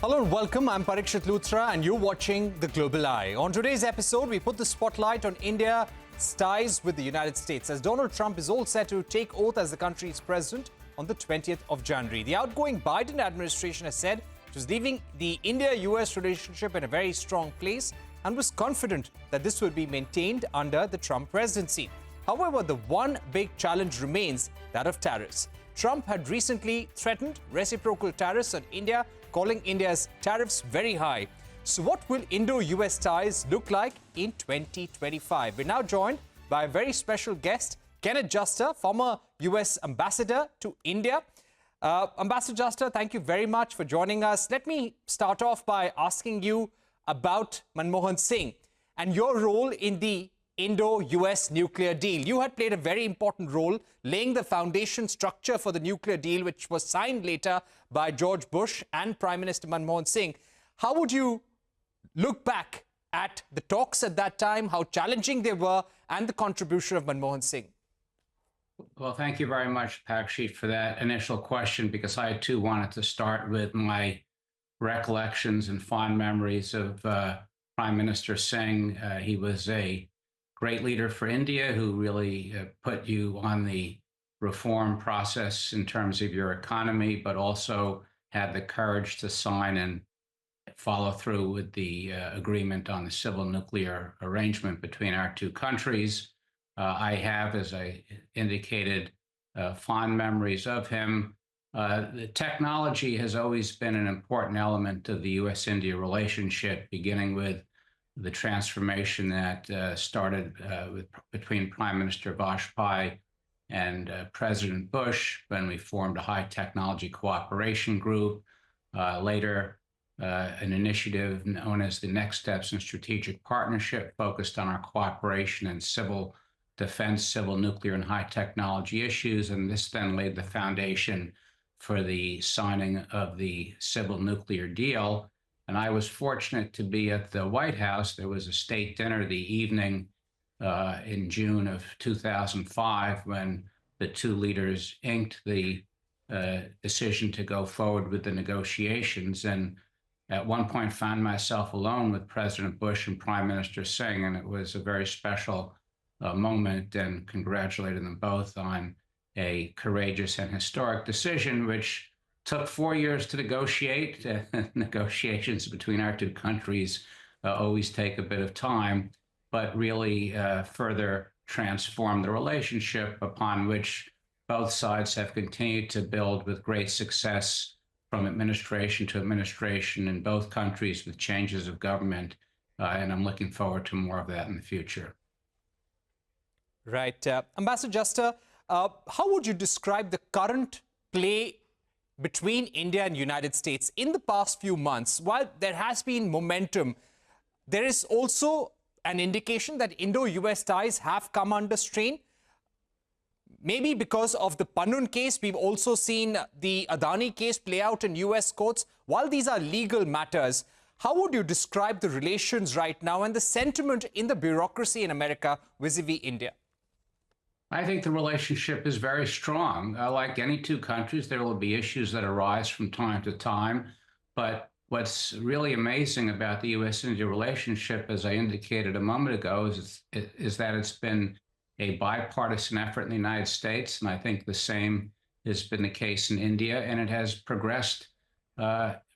Hello and welcome. I'm Parikshit Luthra and you're watching The Global Eye. On today's episode, we put the spotlight on India's ties with the United States as Donald Trump is all set to take oath as the country's president on the 20th of January. The outgoing Biden administration has said it was leaving the India-US relationship in a very strong place and was confident that this would be maintained under the Trump presidency. However, the one big challenge remains that of tariffs. Trump had recently threatened reciprocal tariffs on India, calling India's tariffs very high. So what will Indo-US ties look like in 2025? We're now joined by a very special guest, Kenneth, former US ambassador to India. Ambassador Juster, thank you very much for joining us. Let me start off by asking you about Manmohan Singh and your role in the Indo-US nuclear deal. You had played a very important role laying the foundation structure for the nuclear deal, which was signed later by George Bush and Prime Minister Manmohan Singh. How would you look back at the talks at that time, how challenging they were, and the contribution of Manmohan Singh? Well, thank you very much, Parikshit, for that initial question, because I too wanted to start with my recollections and fond memories of Prime Minister Singh. He was a great leader for India who really put you on the reform process in terms of your economy, but also had the courage to sign and follow through with the agreement on the civil nuclear arrangement between our two countries. I have, as I indicated, fond memories of him. The technology has always been an important element of the U.S.-India relationship, beginning with the transformation that started between Prime Minister Vajpayee and President Bush when we formed a high technology cooperation group. Later, an initiative known as the Next Steps in Strategic Partnership focused on our cooperation in civil defense, civil nuclear, and high technology issues. And this then laid the foundation for the signing of the civil nuclear deal. And I was fortunate to be at the White House. There was a state dinner the evening in June of 2005 when the two leaders inked the decision to go forward with the negotiations. And at one point found myself alone with President Bush and Prime Minister Singh, and it was a very special moment, and congratulated them both on a courageous and historic decision, which took 4 years to negotiate. Negotiations between our two countries always take a bit of time, but really further transformed the relationship upon which both sides have continued to build with great success from administration to administration in both countries with changes of government. And I'm looking forward to more of that in the future. Right. Ambassador Juster, how would you describe the current play between India and United States in the past few months? While there has been momentum, there is also an indication that Indo-US ties have come under strain. Maybe because of the Pannun case, we've also seen the Adani case play out in US courts. While these are legal matters, how would you describe the relations right now and the sentiment in the bureaucracy in America vis-a-vis India? I think the relationship is very strong. Like any two countries, there will be issues that arise from time to time. But what's really amazing about the U.S.-India relationship, as I indicated a moment ago, is that it's been a bipartisan effort in the United States. And I think the same has been the case in India. And it has progressed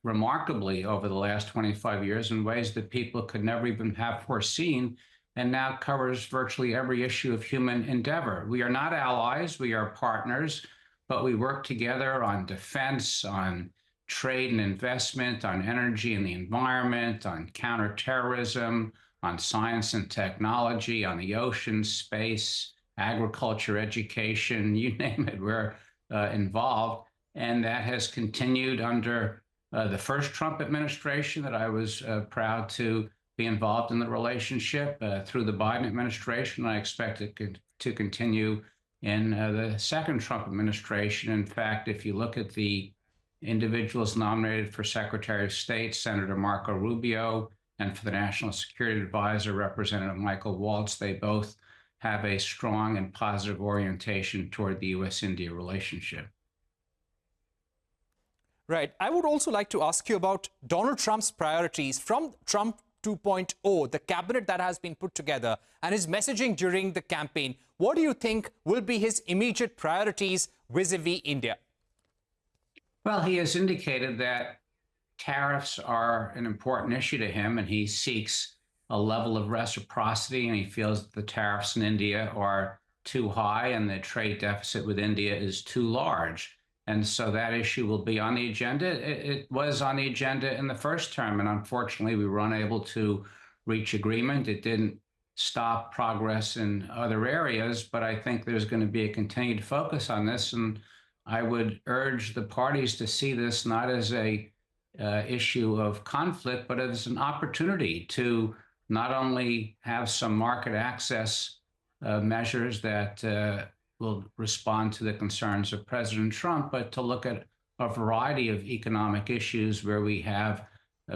remarkably over the last 25 years in ways that people could never even have foreseen, and now covers virtually every issue of human endeavor. We are not allies, we are partners, but we work together on defense, on trade and investment, on energy and the environment, on counterterrorism, on science and technology, on the ocean, space, agriculture, education, you name it, we're involved. And that has continued under the first Trump administration that I was proud to be involved in the relationship, through the Biden administration. I expect it to continue in the second Trump administration. In fact, if you look at the individuals nominated for Secretary of State, Senator Marco Rubio, and for the National Security Advisor, Representative Michael Waltz, they both have a strong and positive orientation toward the U.S.-India relationship. Right. I would also like to ask you about Donald Trump's priorities from Trump 2.0, the cabinet that has been put together, and his messaging during the campaign. What do you think will be his immediate priorities vis-a-vis India? Well, he has indicated that tariffs are an important issue to him, and he seeks a level of reciprocity, and he feels that the tariffs in India are too high and the trade deficit with India is too large. And so that issue will be on the agenda. It was on the agenda in the first term, and unfortunately, we were unable to reach agreement. It didn't stop progress in other areas, but I think there's going to be a continued focus on this. And I would urge the parties to see this not as a issue of conflict, but as an opportunity to not only have some market access measures that will respond to the concerns of President Trump, but to look at a variety of economic issues where we have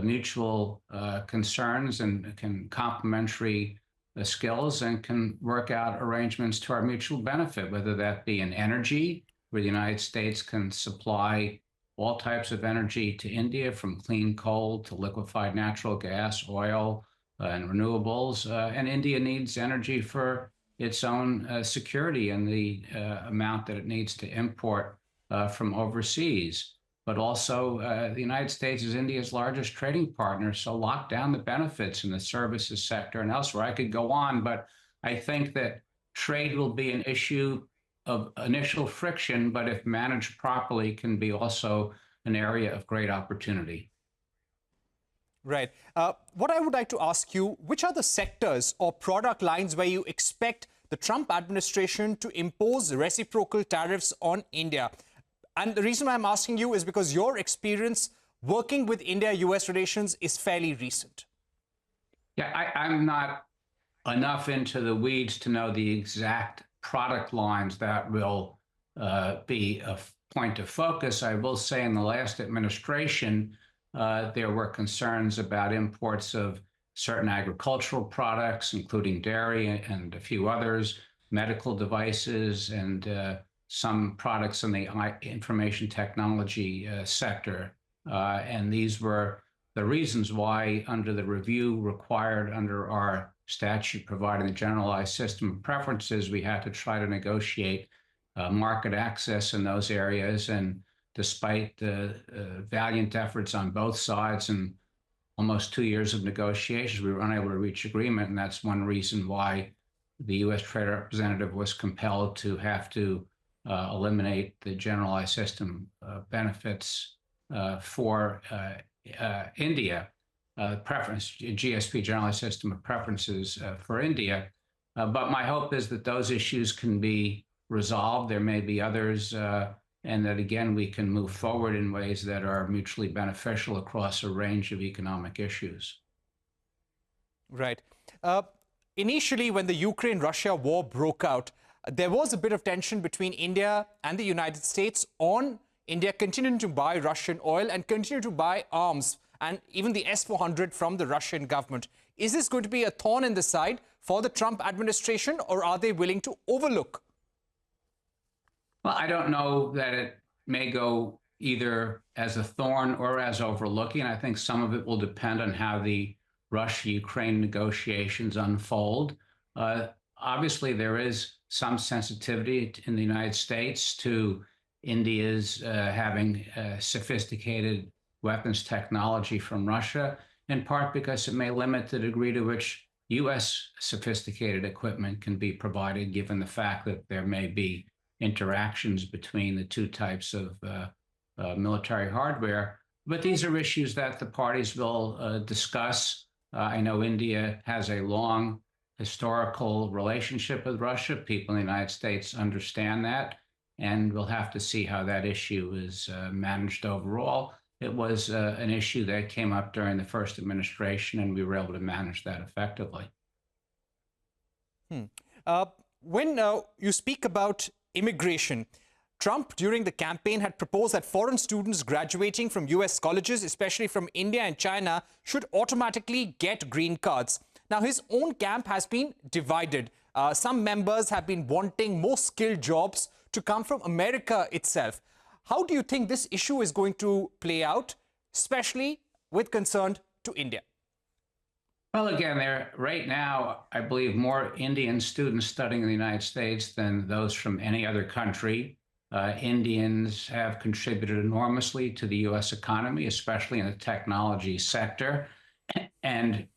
mutual concerns and can complementary skills and can work out arrangements to our mutual benefit, whether that be in energy, where the United States can supply all types of energy to India, from clean coal to liquefied natural gas, oil, and renewables. And India needs energy for its own security and the amount that it needs to import from overseas. But also, the United States is India's largest trading partner, so lock down the benefits in the services sector and elsewhere. I could go on, but I think that trade will be an issue of initial friction, but if managed properly, can be also an area of great opportunity. Right. What I would like to ask you, which are the sectors or product lines where you expect the Trump administration to impose reciprocal tariffs on India? And the reason why I'm asking you is because your experience working with India-US relations is fairly recent. Yeah, I'm not enough into the weeds to know the exact product lines that will be a point of focus. I will say in the last administration, there were concerns about imports of certain agricultural products, including dairy and a few others, medical devices, and some products in the information technology sector. And these were the reasons why, under the review required under our statute providing the generalized system of preferences, we had to try to negotiate market access in those areas. And despite valiant efforts on both sides and almost 2 years of negotiations, we were unable to reach agreement. And that's one reason why the U.S. Trade Representative was compelled to have to eliminate the generalized system benefits for India. Preference, GSP, generalized system of preferences for India. But my hope is that those issues can be resolved. There may be others, and that, again, we can move forward in ways that are mutually beneficial across a range of economic issues. Right. Initially, when the Ukraine-Russia war broke out, there was a bit of tension between India and the United States on India continuing to buy Russian oil and continue to buy arms and even the S-400 from the Russian government. Is this going to be a thorn in the side for the Trump administration, or are they willing to overlook? Well, I don't know that it may go either as a thorn or as overlooking. I think some of it will depend on how the Russia-Ukraine negotiations unfold. Obviously, there is some sensitivity in the United States to India's having sophisticated weapons technology from Russia, in part because it may limit the degree to which U.S. sophisticated equipment can be provided, given the fact that there may be interactions between the two types of military hardware. But these are issues that the parties will discuss. I know India has a long historical relationship with Russia. People in the United States understand that, and we'll have to see how that issue is managed overall. It was an issue that came up during the first administration, and we were able to manage that effectively. When you speak about immigration, Trump, during the campaign, had proposed that foreign students graduating from U.S. colleges, especially from India and China, should automatically get green cards. Now, his own camp has been divided. Some members have been wanting more skilled jobs to come from America itself. How do you think this issue is going to play out, especially with concern to India? Well, again, right now, I believe more Indian students studying in the United States than those from any other country. Indians have contributed enormously to the U.S. economy, especially in the technology sector. And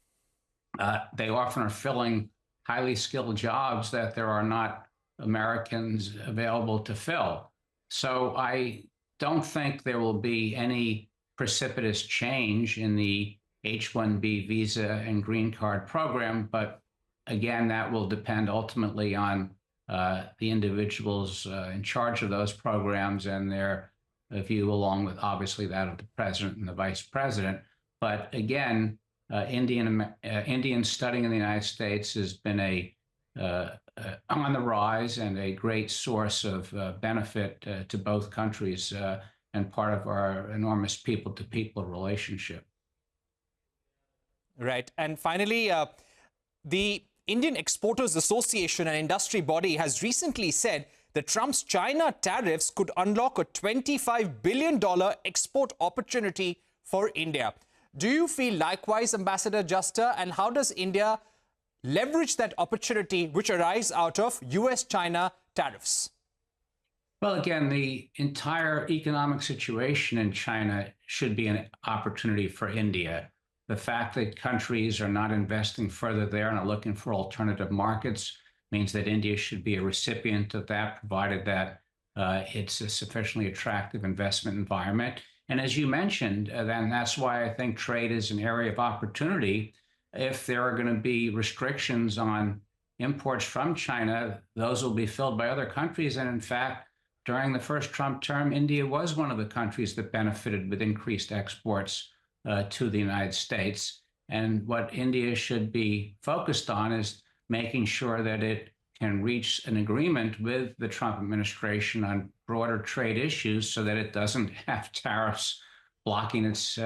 they often are filling highly skilled jobs that there are not Americans available to fill. So I don't think there will be any precipitous change in the H-1B visa and green card program. But again, that will depend ultimately on the individuals in charge of those programs and their view, along with obviously that of the president and the vice president. But again, Indians studying in the United States has been on the rise and a great source of benefit to both countries and part of our enormous people-to-people relationship. Right. And finally, the Indian Exporters Association, an industry body, has recently said that Trump's China tariffs could unlock a $25 billion export opportunity for India. Do you feel likewise, Ambassador Juster? And how does India leverage that opportunity which arises out of US-China tariffs? Well, again, the entire economic situation in China should be an opportunity for India. The fact that countries are not investing further there and are looking for alternative markets means that India should be a recipient of that, provided that it's a sufficiently attractive investment environment. And as you mentioned, then that's why I think trade is an area of opportunity. If there are going to be restrictions on imports from China, those will be filled by other countries. And in fact, during the first Trump term, India was one of the countries that benefited with increased exports to the United States. And what India should be focused on is making sure that it can reach an agreement with the Trump administration on broader trade issues so that it doesn't have tariffs blocking its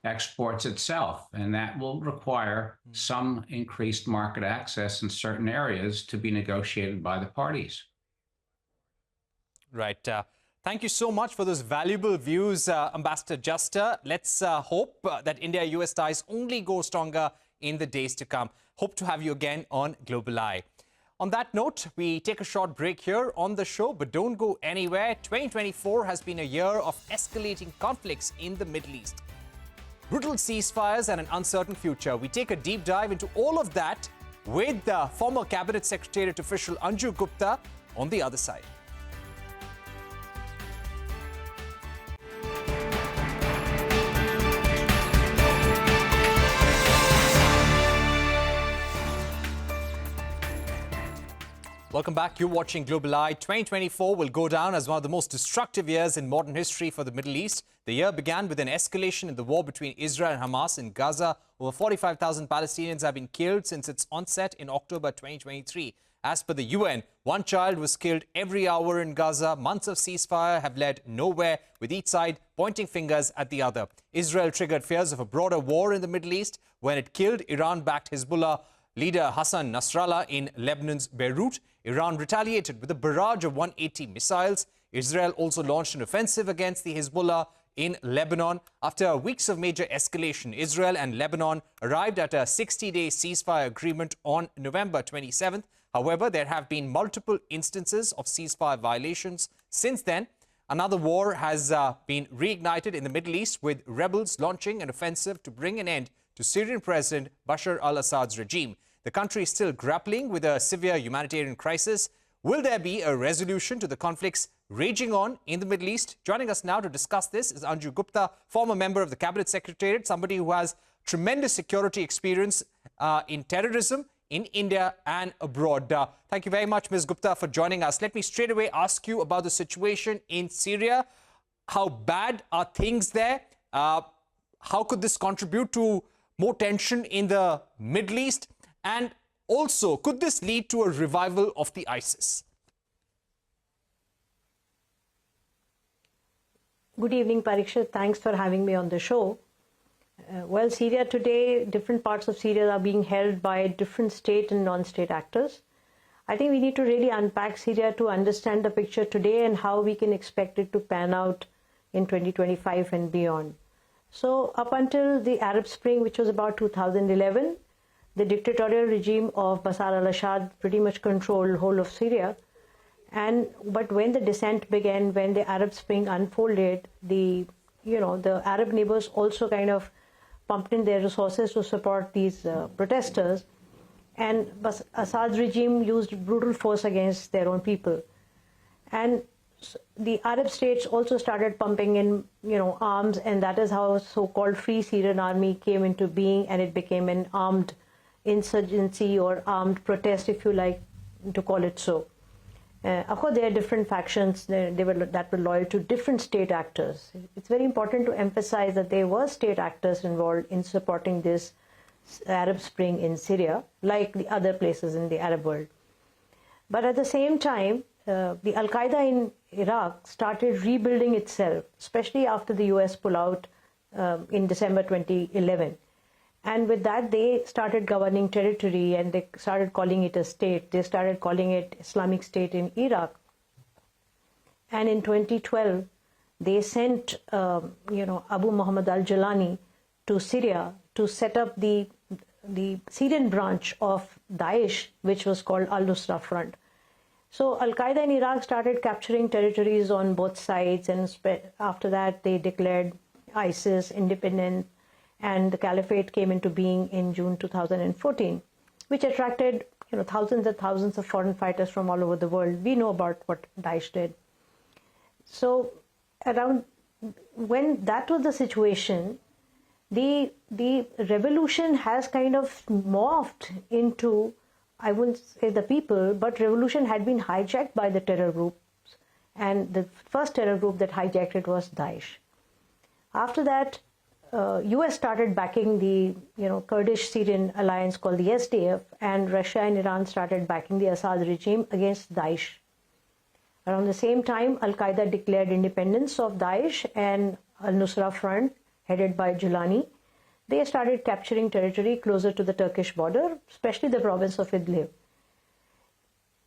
exports itself. And that will require some increased market access in certain areas to be negotiated by the parties. Right. Thank you so much for those valuable views, Ambassador Juster. Let's hope that India-US ties only go stronger in the days to come. Hope to have you again on Global Eye. On that note, we take a short break here on the show, but don't go anywhere. 2024 has been a year of escalating conflicts in the Middle East. Brutal ceasefires and an uncertain future. We take a deep dive into all of that with former Cabinet Secretariat official Anju Gupta on the other side. Welcome back. You're watching Global Eye. 2024 will go down as one of the most destructive years in modern history for the Middle East. The year began with an escalation in the war between Israel and Hamas in Gaza. Over 45,000 Palestinians have been killed since its onset in October 2023. As per the UN, one child was killed every hour in Gaza. Months of ceasefire have led nowhere, with each side pointing fingers at the other. Israel triggered fears of a broader war in the Middle East when it killed Iran-backed Hezbollah leader Hassan Nasrallah in Lebanon's Beirut. Iran retaliated with a barrage of 180 missiles. Israel also launched an offensive against the Hezbollah in Lebanon. After weeks of major escalation, Israel and Lebanon arrived at a 60-day ceasefire agreement on November 27th. However, there have been multiple instances of ceasefire violations since then. Another war has been reignited in the Middle East, with rebels launching an offensive to bring an end to Syrian President Bashar al-Assad's regime. The country is still grappling with a severe humanitarian crisis. Will there be a resolution to the conflicts raging on in the Middle East? Joining us now to discuss this is Anju Gupta, former member of the Cabinet Secretariat, somebody who has tremendous security experience in terrorism in India and abroad. Thank you very much, Ms. Gupta, for joining us. Let me straight away ask you about the situation in Syria. How bad are things there? How could this contribute to more tension in the Middle East? And also, could this lead to a revival of the ISIS? Good evening, Parikshit. Thanks for having me on the show. Well, Syria today, different parts of Syria are being held by different state and non-state actors. I think we need to really unpack Syria to understand the picture today and how we can expect it to pan out in 2025 and beyond. So up until the Arab Spring, which was about 2011, the dictatorial regime of Bashar al-Assad pretty much controlled the whole of Syria. But when the descent began, when the Arab Spring unfolded, the Arab neighbors also kind of pumped in their resources to support these protesters. And Assad's regime used brutal force against their own people. And the Arab states also started pumping in, arms, and that is how so-called Free Syrian Army came into being, and it became an armed insurgency or armed protest, if you like to call it so. Of course, there are different factions that were loyal to different state actors. It's very important to emphasize that there were state actors involved in supporting this Arab Spring in Syria, like the other places in the Arab world. But at the same time, the Al-Qaeda in Iraq started rebuilding itself, especially after the U.S. pullout in December 2011. And with that, they started governing territory, and they started calling it a state. They started calling it Islamic State in Iraq. And in 2012, they sent, Abu Muhammad al-Jalani to Syria to set up the Syrian branch of Daesh, which was called Al-Nusra Front. So Al-Qaeda in Iraq started capturing territories on both sides, and after that they declared ISIS independent, and the caliphate came into being in June 2014, which attracted thousands and thousands of foreign fighters from all over the world. We know about what Daesh did. So when that was the situation, the revolution has kind of morphed into, I wouldn't say the people, but revolution had been hijacked by the terror groups. And the first terror group that hijacked it was Daesh. After that, U.S. started backing the Kurdish-Syrian alliance called the SDF, and Russia and Iran started backing the Assad regime against Daesh. Around the same time, Al-Qaeda declared independence of Daesh, and Al-Nusra Front, headed by Jalani, they started capturing territory closer to the Turkish border, especially the province of Idlib.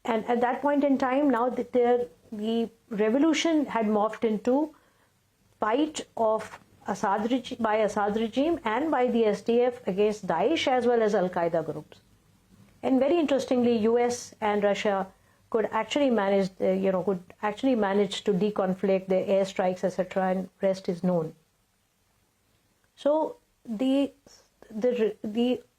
And at that point in time, now that the revolution had morphed into fight of by Assad regime and by the SDF against Daesh as well as Al-Qaeda groups. And very interestingly, US and Russia could actually manage to deconflict the airstrikes, etc., and rest is known. So the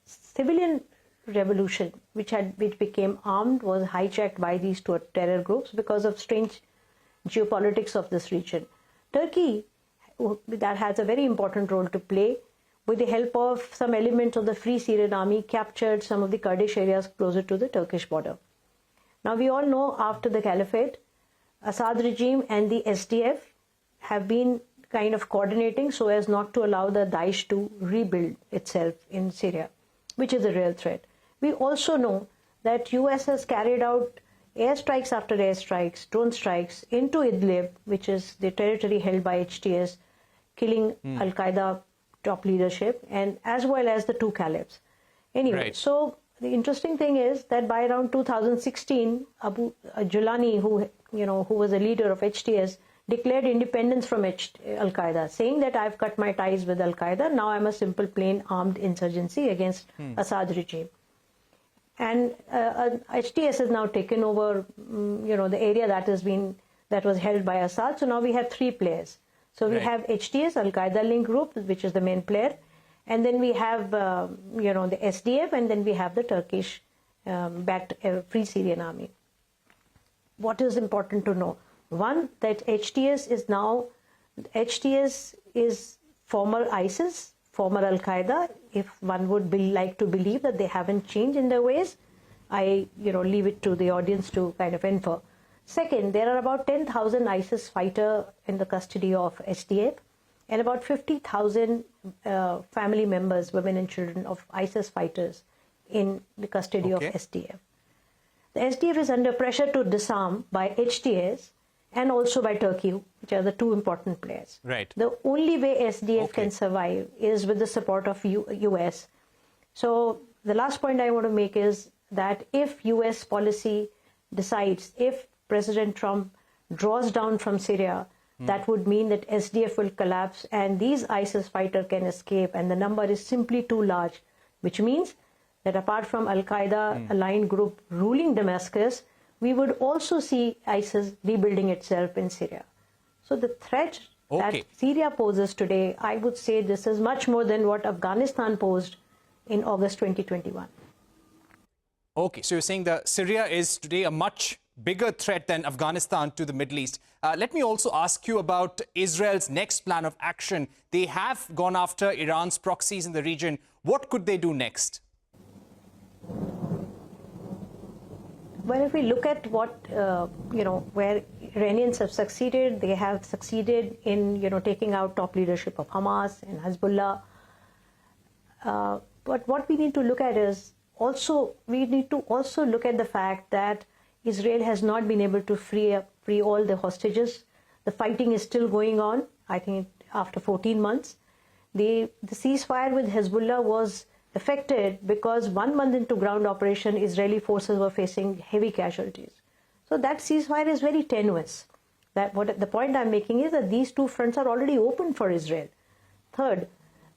civilian revolution, which became armed, was hijacked by these two terror groups because of strange geopolitics of this region. Turkey, that has a very important role to play, with the help of some elements of the Free Syrian Army, captured some of the Kurdish areas closer to the Turkish border. Now we all know, after the caliphate, Assad regime and the SDF have been kind of coordinating so as not to allow the Daesh to rebuild itself in Syria, which is a real threat. We also know that US has carried out airstrikes after airstrikes, drone strikes into Idlib, which is the territory held by HTS, killing Al-Qaeda top leadership, and as well as the two caliphs. Anyway, So the interesting thing is that by around 2016, Abu Jalani, who was a leader of HTS, declared independence from Al-Qaeda, saying that I've cut my ties with Al-Qaeda. Now I'm a simple, plain armed insurgency against Assad regime. And HTS has now taken over, the area that was held by Assad. So now we have three players. So we have HTS, Al-Qaeda link group, which is the main player, and then we have, the SDF, and then we have the Turkish backed Free Syrian Army. What is important to know? One, that HTS is former ISIS, former Al-Qaeda. If one would like to believe that they haven't changed in their ways, I leave it to the audience to kind of infer. Second, there are about 10,000 ISIS fighters in the custody of SDF, and about 50,000 family members, women and children of ISIS fighters in the custody of SDF. The SDF is under pressure to disarm by HTS and also by Turkey, which are the two important players. Right. The only way SDF can survive is with the support of US. So the last point I want to make is that if US policy decides, if President Trump draws down from Syria, that would mean that SDF will collapse and these ISIS fighters can escape, and the number is simply too large, which means that apart from Al-Qaeda aligned group ruling Damascus, we would also see ISIS rebuilding itself in Syria. So the threat that Syria poses today, I would say this is much more than what Afghanistan posed in August 2021. Okay, so you're saying that Syria is today a much bigger threat than Afghanistan to the Middle East. Let me also ask you about Israel's next plan of action. They have gone after Iran's proxies in the region. What could they do next? Well, if we look at what, where Iranians have succeeded, they have succeeded in, taking out top leadership of Hamas and Hezbollah. But what we need to look at is we need to also look at the fact that Israel has not been able to free all the hostages. The fighting is still going on, I think, after 14 months. The ceasefire with Hezbollah was affected because 1 month into ground operation, Israeli forces were facing heavy casualties. So that ceasefire is very tenuous. The point I'm making is that these two fronts are already open for Israel. Third,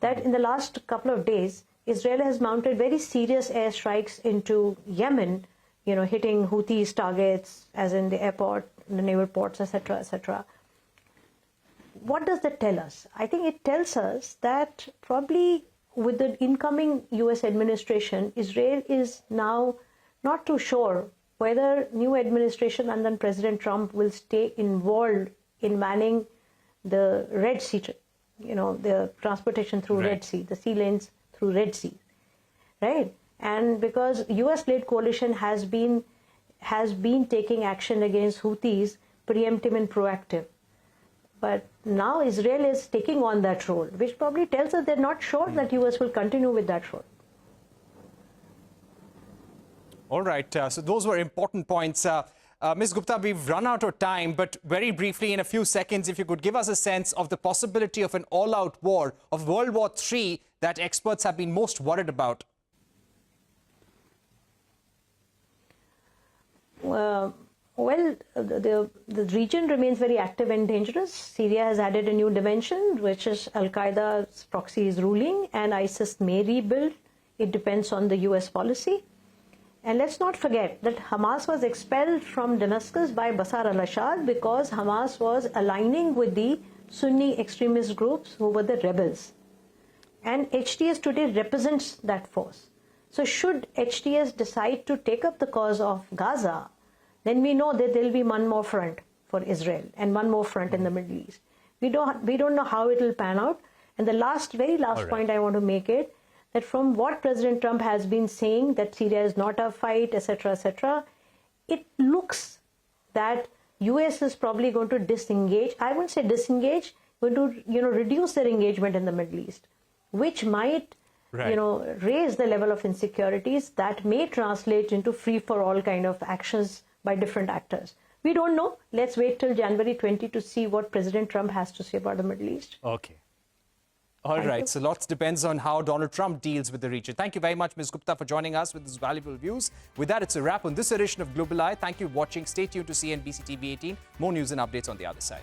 that in the last couple of days, Israel has mounted very serious airstrikes into Yemen, hitting Houthis targets, as in the airport, the naval ports, etc., etc. What does that tell us? I think it tells us that probably with the incoming US administration, Israel is now not too sure whether new administration and then President Trump will stay involved in manning the Red Sea, the transportation through Red Sea, the sea lanes through Red Sea, right? And because US-led coalition has been taking action against Houthis, preemptive and proactive. But now Israel is taking on that role, which probably tells us they're not sure that US will continue with that role. All right, so those were important points. Ms. Gupta, we've run out of time, but very briefly, in a few seconds, if you could give us a sense of the possibility of an all-out war, of World War III, that experts have been most worried about. The region remains very active and dangerous. Syria has added a new dimension, which is Al-Qaeda's proxy is ruling, and ISIS may rebuild. It depends on the US policy. And let's not forget that Hamas was expelled from Damascus by Bashar al-Assad because Hamas was aligning with the Sunni extremist groups who were the rebels. And HTS today represents that force. So should HTS decide to take up the cause of Gaza, then we know that there will be one more front for Israel and one more front in the Middle East. We don't know how it will pan out. And the very last point I want to make it, that from what President Trump has been saying, that Syria is not a fight, etc., it looks that US is probably going to disengage. I wouldn't say disengage, going to reduce their engagement in the Middle East, which might raise the level of insecurities that may translate into free-for-all kind of actions by different actors. We don't know. Let's wait till January 20 to see what President Trump has to say about the Middle East. Okay. All right. So lots depends on how Donald Trump deals with the region. Thank you very much, Ms. Gupta, for joining us with these valuable views. With that, it's a wrap on this edition of Global Eye. Thank you for watching. Stay tuned to CNBC-TV18. More news and updates on the other side.